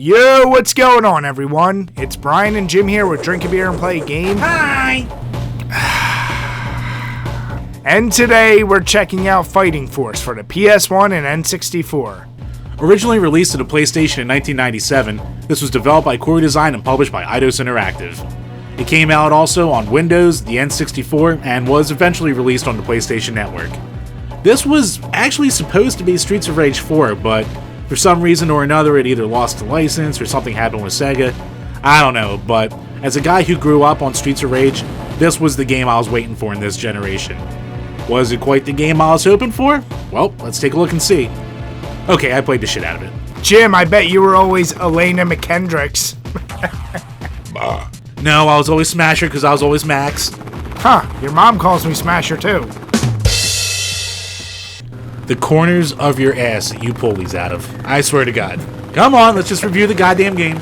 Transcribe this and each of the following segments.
Yo, what's going on, everyone? It's Brian and Jim here with DrinkABeerandPlayAGame. Hi! And today we're checking out Fighting Force for the PS1 and N64. Originally released to the PlayStation in 1997, this was developed by Core Design and published by Eidos Interactive. It came out also on Windows, the N64, and was eventually released on the PlayStation Network. This was actually supposed to be Streets of Rage 4, but for some reason or another it either lost the license or something happened with Sega. I don't know, but as a guy who grew up on Streets of Rage, this was the game I was waiting for in this generation. Was it quite the game I was hoping for? Well, let's take a look and see. Okay, I played the shit out of it. Jim, I bet you were always Elena McKendricks. No, I was always Smasher because I was always Max. Huh, your mom calls me Smasher too. The corners of your ass that you pull these out of. I swear to God. Come on, let's just review the goddamn game.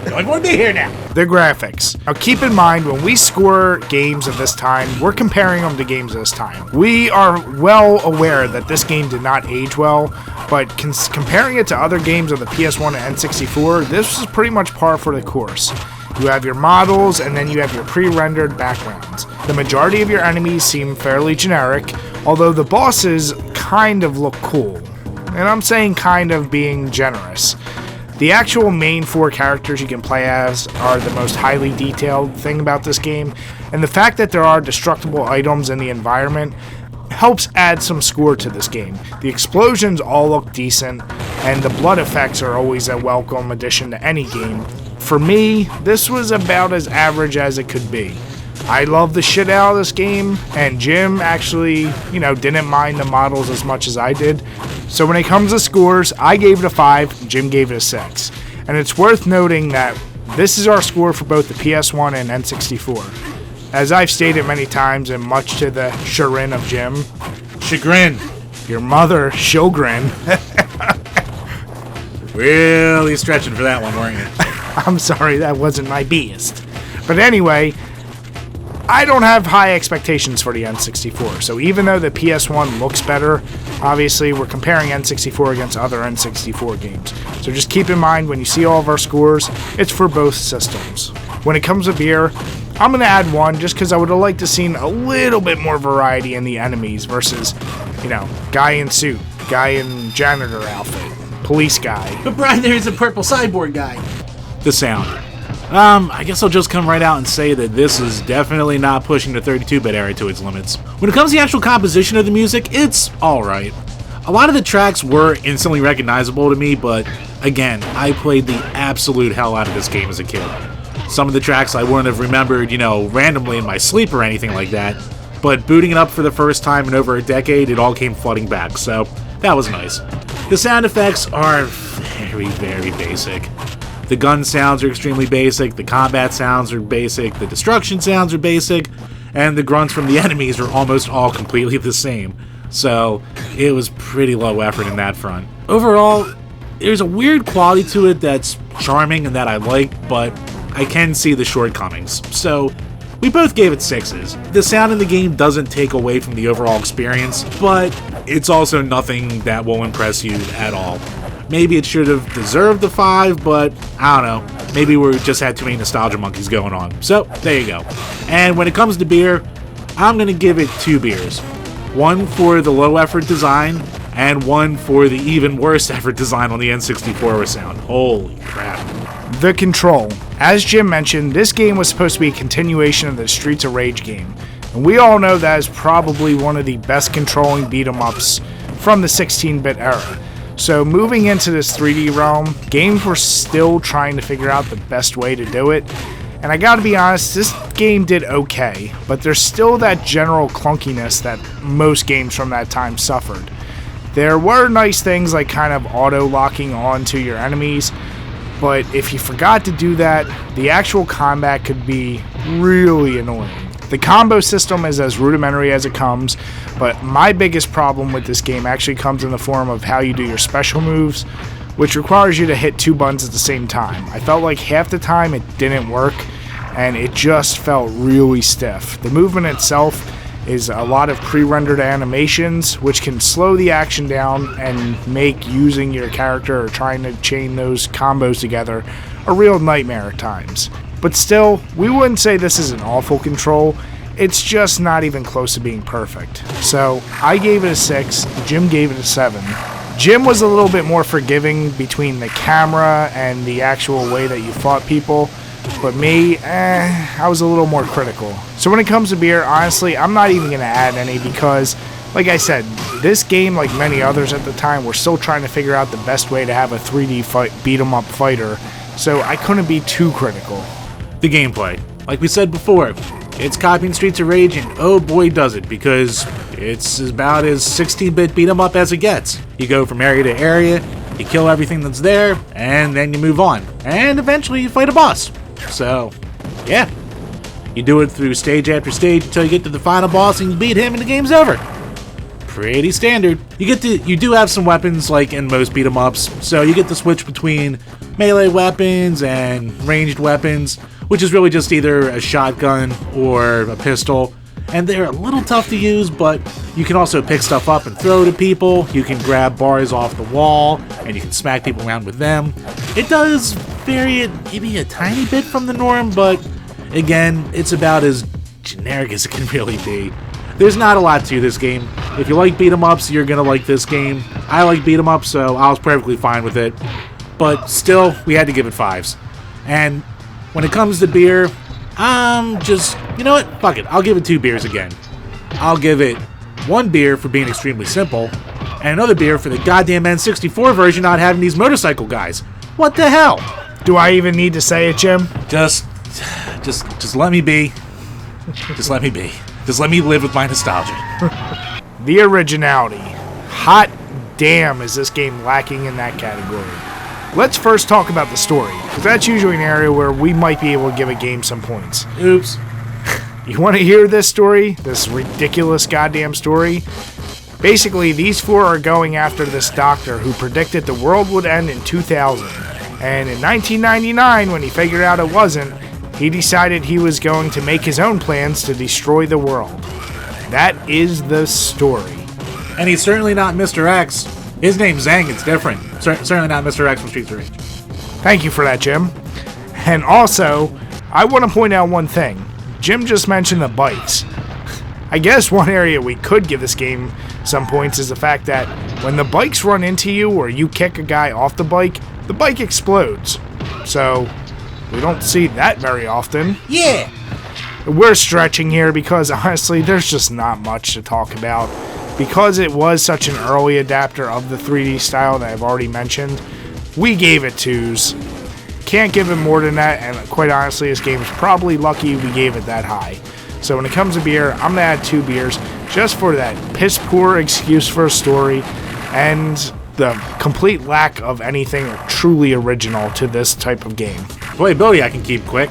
Don't want to be here now. The graphics. Now keep in mind, when we score games of this time, we're comparing them to games of this time. We are well aware that this game did not age well, but comparing it to other games of the PS1 and N64, this is pretty much par for the course. You have your models, and then you have your pre-rendered backgrounds. The majority of your enemies seem fairly generic, although the bosses kind of look cool. And I'm saying kind of being generous. The actual main four characters you can play as are the most highly detailed thing about this game, and the fact that there are destructible items in the environment helps add some score to this game. The explosions all look decent, and the blood effects are always a welcome addition to any game. For me, this was about as average as it could be. I love the shit out of this game, and Jim actually, didn't mind the models as much as I did. So when it comes to scores, I gave it a 5, Jim gave it a 6. And it's worth noting that this is our score for both the PS1 and N64. As I've stated many times, and much to the chagrin of Jim. Chagrin. Your mother, chagrin. Really stretching for that one, weren't you? I'm sorry, that wasn't my best. But anyway, I don't have high expectations for the N64, so even though the PS1 looks better, obviously we're comparing N64 against other N64 games. So just keep in mind, when you see all of our scores, it's for both systems. When it comes to beer, I'm going to add 1 just because I would have liked to seen a little bit more variety in the enemies versus, guy in suit, guy in janitor outfit, police guy. But Brian, there's a purple cyborg guy. The sound. I guess I'll just come right out and say that this is definitely not pushing the 32-bit era to its limits. When it comes to the actual composition of the music, it's alright. A lot of the tracks were instantly recognizable to me, but again, I played the absolute hell out of this game as a kid. Some of the tracks I wouldn't have remembered, randomly in my sleep or anything like that, but booting it up for the first time in over a decade, it all came flooding back, so that was nice. The sound effects are very, very basic. The gun sounds are extremely basic, the combat sounds are basic, the destruction sounds are basic, and the grunts from the enemies are almost all completely the same. So, it was pretty low effort in that front. Overall, there's a weird quality to it that's charming and that I like, but I can see the shortcomings. So, we both gave it 6s. The sound in the game doesn't take away from the overall experience, but it's also nothing that will impress you at all. Maybe it should have deserved the 5, but I don't know. Maybe we just had too many nostalgia monkeys going on. So, there you go. And when it comes to beer, I'm going to give it 2 beers. 1 for the low effort design, and 1 for the even worse effort design on the N64 with sound. Holy crap. The control. As Jim mentioned, this game was supposed to be a continuation of the Streets of Rage game. And we all know that is probably one of the best controlling beat-em-ups from the 16-bit era. So moving into this 3D realm, games were still trying to figure out the best way to do it. And I gotta be honest, this game did okay, but there's still that general clunkiness that most games from that time suffered. There were nice things like kind of auto-locking onto your enemies, but if you forgot to do that, the actual combat could be really annoying. The combo system is as rudimentary as it comes, but my biggest problem with this game actually comes in the form of how you do your special moves, which requires you to hit 2 buttons at the same time. I felt like half the time it didn't work, and it just felt really stiff. The movement itself is a lot of pre-rendered animations, which can slow the action down and make using your character or trying to chain those combos together a real nightmare at times. But still, we wouldn't say this is an awful control. It's just not even close to being perfect. So I gave it a 6, Jim gave it a 7. Jim was a little bit more forgiving between the camera and the actual way that you fought people. But me, I was a little more critical. So when it comes to beer, honestly, I'm not even going to add any because, like I said, this game, like many others at the time, we're still trying to figure out the best way to have a 3D beat-em-up fighter. So I couldn't be too critical. The gameplay. Like we said before, it's copying Streets of Rage, and oh boy does it, because it's about as 16-bit beat-em-up as it gets. You go from area to area, you kill everything that's there, and then you move on. And eventually you fight a boss. So, yeah. You do it through stage after stage until you get to the final boss and you beat him and the game's over. Pretty standard. You do have some weapons like in most beat 'em ups, so you get to switch between melee weapons and ranged weapons, which is really just either a shotgun or a pistol. And they're a little tough to use, but you can also pick stuff up and throw to people. You can grab bars off the wall, and you can smack people around with them. It does vary it maybe a tiny bit from the norm, but again, it's about as generic as it can really be. There's not a lot to this game. If you like beat 'em ups, you're gonna like this game. I like beat 'em ups, so I was perfectly fine with it. But still, we had to give it 5s. And when it comes to beer, you know what? Fuck it. I'll give it 2 beers again. I'll give it 1 beer for being extremely simple, and another beer for the goddamn N64 version not having these motorcycle guys. What the hell? Do I even need to say it, Jim? Just let me be. Just let me be. Just let me live with my nostalgia. The originality. Hot damn is this game lacking in that category. Let's first talk about the story, because that's usually an area where we might be able to give a game some points. Oops. You want to hear this story? This ridiculous goddamn story? Basically, these 4 are going after this doctor who predicted the world would end in 2000. And in 1999, when he figured out it wasn't, he decided he was going to make his own plans to destroy the world. That is the story. And he's certainly not Mr. X. His name's Zang, it's different. Certainly not Mr. X from Streets of Rage. Thank you for that, Jim. And also, I want to point out one thing. Jim just mentioned the bikes. I guess one area we could give this game some points is the fact that when the bikes run into you or you kick a guy off the bike explodes. So, we don't see that very often. Yeah! We're stretching here because honestly, there's just not much to talk about. Because it was such an early adapter of the 3D style that I've already mentioned, we gave it 2s. Can't give it more than that, and quite honestly, this game is probably lucky we gave it that high. So when it comes to beer, I'm going to add 2 beers just for that piss poor excuse for a story and the complete lack of anything truly original to this type of game. Playability I can keep quick.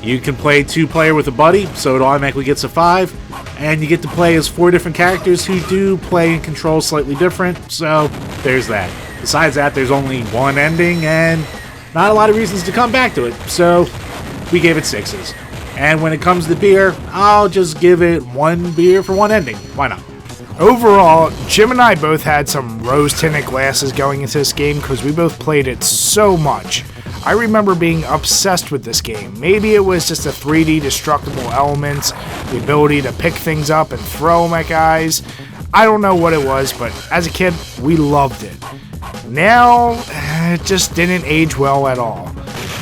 You can play 2-player with a buddy, so it automatically gets a 5. And you get to play as 4 different characters who do play and control slightly different, so there's that. Besides that, there's only 1 ending, and not a lot of reasons to come back to it, so we gave it 6s. And when it comes to beer, I'll just give it 1 beer for 1 ending. Why not? Overall, Jim and I both had some rose-tinted glasses going into this game because we both played it so much. I remember being obsessed with this game. Maybe it was just the 3D destructible elements, the ability to pick things up and throw them at guys. I don't know what it was, but as a kid, we loved it. Now, it just didn't age well at all.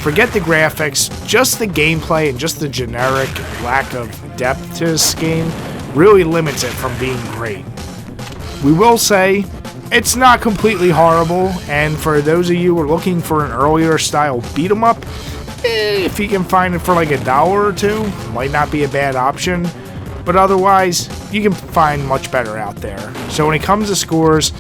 Forget the graphics, just the gameplay and just the generic lack of depth to this game really limits it from being great. We will say, it's not completely horrible, and for those of you who are looking for an earlier style beat 'em up, if you can find it for like $1 or $2, might not be a bad option, but otherwise, you can find much better out there. So when it comes to scores,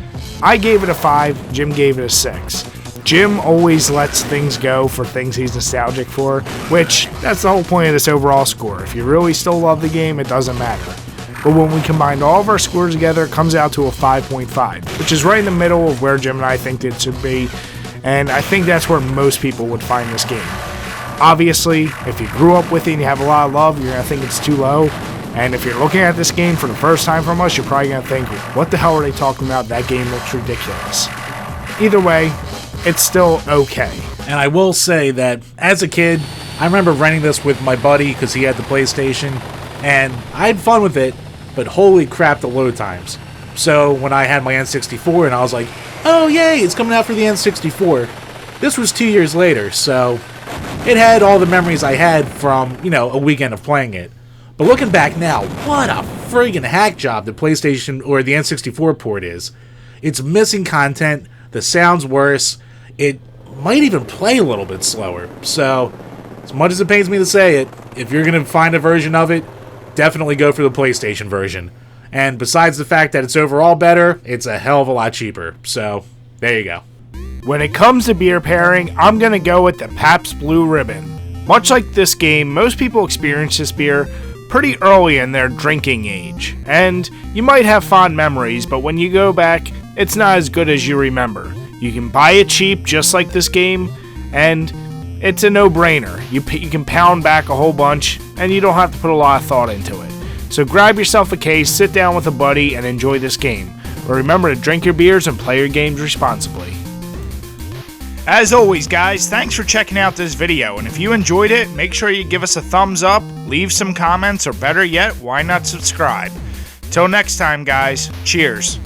I gave it a 5, Jim gave it a 6. Jim always lets things go for things he's nostalgic for, which, that's the whole point of this overall score. If you really still love the game, it doesn't matter. But when we combined all of our scores together, it comes out to a 5.5, which is right in the middle of where Jim and I think it should be, and I think that's where most people would find this game. Obviously, if you grew up with it and you have a lot of love, you're going to think it's too low. And if you're looking at this game for the first time from us, you're probably going to think, what the hell are they talking about? That game looks ridiculous. Either way, it's still okay. And I will say that as a kid, I remember renting this with my buddy because he had the PlayStation, and I had fun with it, but holy crap, the load times. So when I had my N64 and I was like, oh yay, it's coming out for the N64. This was 2 years later, so it had all the memories I had from, a weekend of playing it. But looking back now, what a friggin' hack job the PlayStation or the N64 port is. It's missing content, the sound's worse, it might even play a little bit slower. So, as much as it pains me to say it, if you're going to find a version of it, definitely go for the PlayStation version. And besides the fact that it's overall better, it's a hell of a lot cheaper. So, there you go. When it comes to beer pairing, I'm going to go with the Pabst Blue Ribbon. Much like this game, most people experience this beer pretty early in their drinking age, and you might have fond memories, but when you go back, it's not as good as you remember. You can buy it cheap, just like this game, and it's a no-brainer. You can pound back a whole bunch, and you don't have to put a lot of thought into it. So grab yourself a case, sit down with a buddy, and enjoy this game. But remember to drink your beers and play your games responsibly. As always, guys, thanks for checking out this video, and if you enjoyed it, make sure you give us a thumbs up, leave some comments, or better yet, why not subscribe? Till next time, guys, cheers.